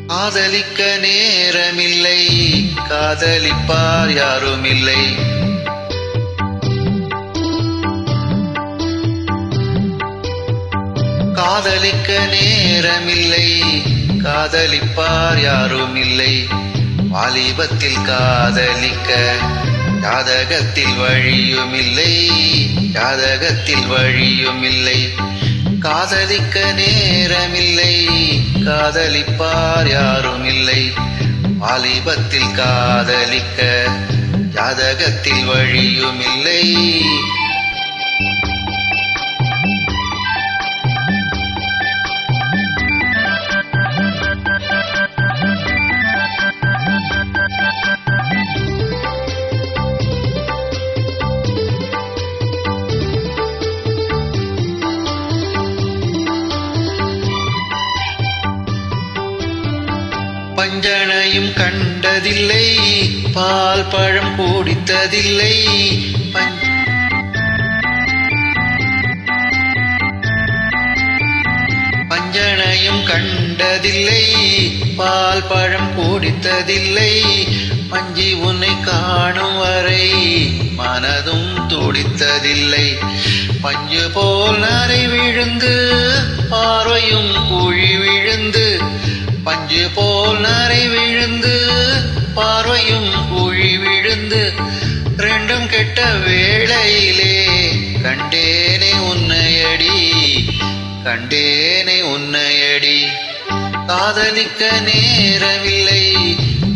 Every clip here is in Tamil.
காதலிக்க நேரமில்லை, காதலிப்பார் யாருமில்லை. காதலிக்க நேரமில்லை, காதலிப்பார் யாருமில்லை. வாலிபத்தில் காதலிக்க ஜாதகத்தில் வழியுமில்லை, ஜாதகத்தில் வழியுமில்லை. காதலிக்க நேரமில்லை, காதலிப்பார் யாருமில்லை. வாலிபத்தில் காதலிக்க ஜாதகத்தில் வழியுமில்லை. பஞ்சனையும் கண்டதில்லை, பால் பழம் குடித்ததில்லை. பஞ்சனையும் கண்டதில்லை, பால் பழம் குடித்ததில்லை. பஞ்சி உன்னை காணும் வரை மனதும் துடித்ததில்லை. பஞ்சு போல் நரை விழுந்து பார்வையும் குழி விழுந்து, பஞ்சு போல் நரை விழுந்து பார்வையும் குழி விழுந்து. ரெண்டும் கெட்ட வேளையிலே கண்டேனே உன்னையடி, கண்டேனே உன்னையடி. காதலிக்க நேரமில்லை,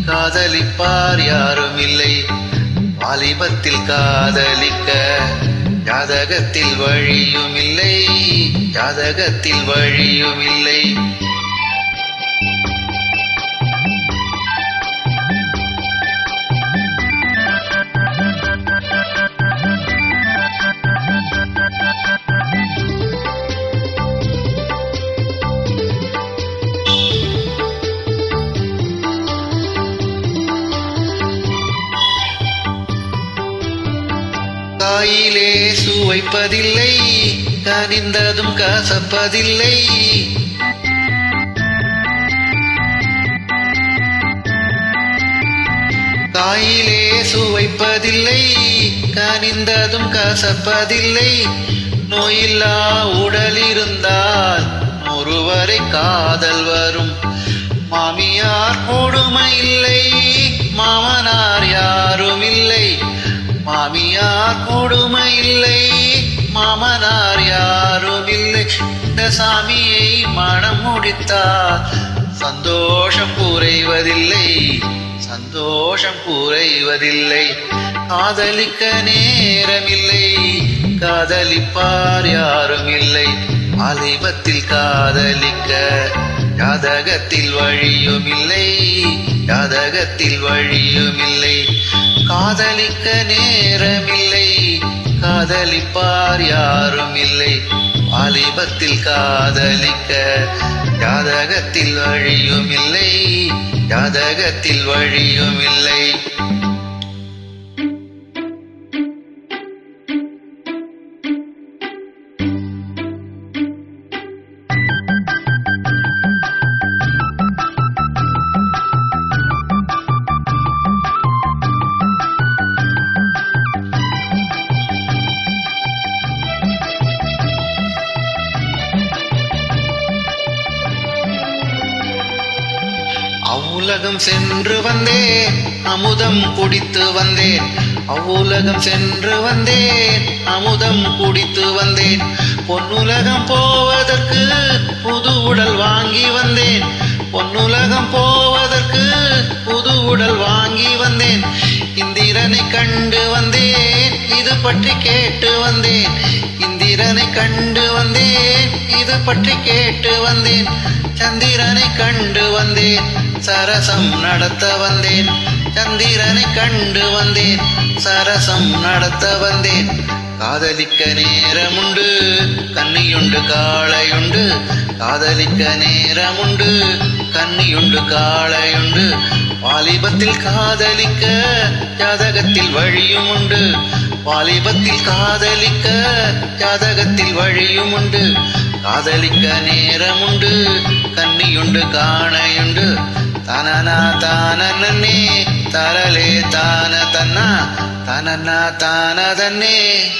காதலிப்பார் யாருமில்லை. வாலிபத்தில் காதலிக்க ஜாதகத்தில் வழியுமில்லை, ஜாதகத்தில் வழியுமில்லை. காயிலே சுவைப்பதில்லை, கனிந்ததும் கசப்பதில்லை. காயிலே சுவைப்பதில்லை, கனிந்ததும் கசப்பதில்லை. நோயில்லா உடல் இருந்தால் ஒருவரை காதல் வரும். மாமியார் கொடுமை இல்லை, மாமனார் யாரும் இல்லை. மாமியார் கொடுமை இல்லை, மாமனார் யாரும் இல்லை. இந்த சாமியை மனம் முடித்தால் சந்தோஷம் குறைவதில்லை, சந்தோஷம் குறைவதில்லை. காதலிக்க நேரமில்லை, காதலிப்பார் யாரும் இல்லை. வாலிபத்தில் காதலிக்க ஜாதகத்தில் வழியுமில்லை, ஜாதகத்தில் வழியுமில்லை. காதலிக்க நேரமில்லை, காதலிப்பார் யாருமில்லை. வாலிபத்தில் காதலிக்க ஜாதகத்தில் வழியுமில்லை, ஜாதகத்தில் வழியுமில்லை. அவ்வுலகம் சென்று வந்தேன், அமுதம் குடித்து வந்தேன். அவ்வுலகம் சென்று வந்தேன், அமுதம் குடித்து வந்தேன். பொன்னுலகம் போவதற்கு புது உடல் வாங்கி வந்தேன். பொன்னுலகம் போவதற்கு புது உடல் வாங்கி வந்தேன். இந்திரனை கண்டு வந்தேன், இது பற்றி கேட்டு வந்தேன். இந்திரனை கண்டு வந்தேன், இது பற்றி கேட்டு வந்தேன். சந்திரனை கண்டு வந்தேன், சரசம் நடத்த வந்தேன். சந்திரனை கண்டு வந்தேன், சரசம் நடத்த வந்தேன். காதலிக்க நேரமுண்டு, கன்னியுண்டு காளையுண்டு. காதலிக்க நேரமுண்டு, கன்னியுண்டு காளையுண்டு. வாலிபத்தில் காதலிக்க ஜாதகத்தில் வழியும் உண்டு. வாலிபத்தில் காதலிக்க ஜாதகத்தில் வழியும் உண்டு. காதலிக்க நேரமுண்டு, கன்னியுண்டு காணையுண்டு. தனனா தான நன்னே தரலே தான தன்னா, தனனா தான தன்னே.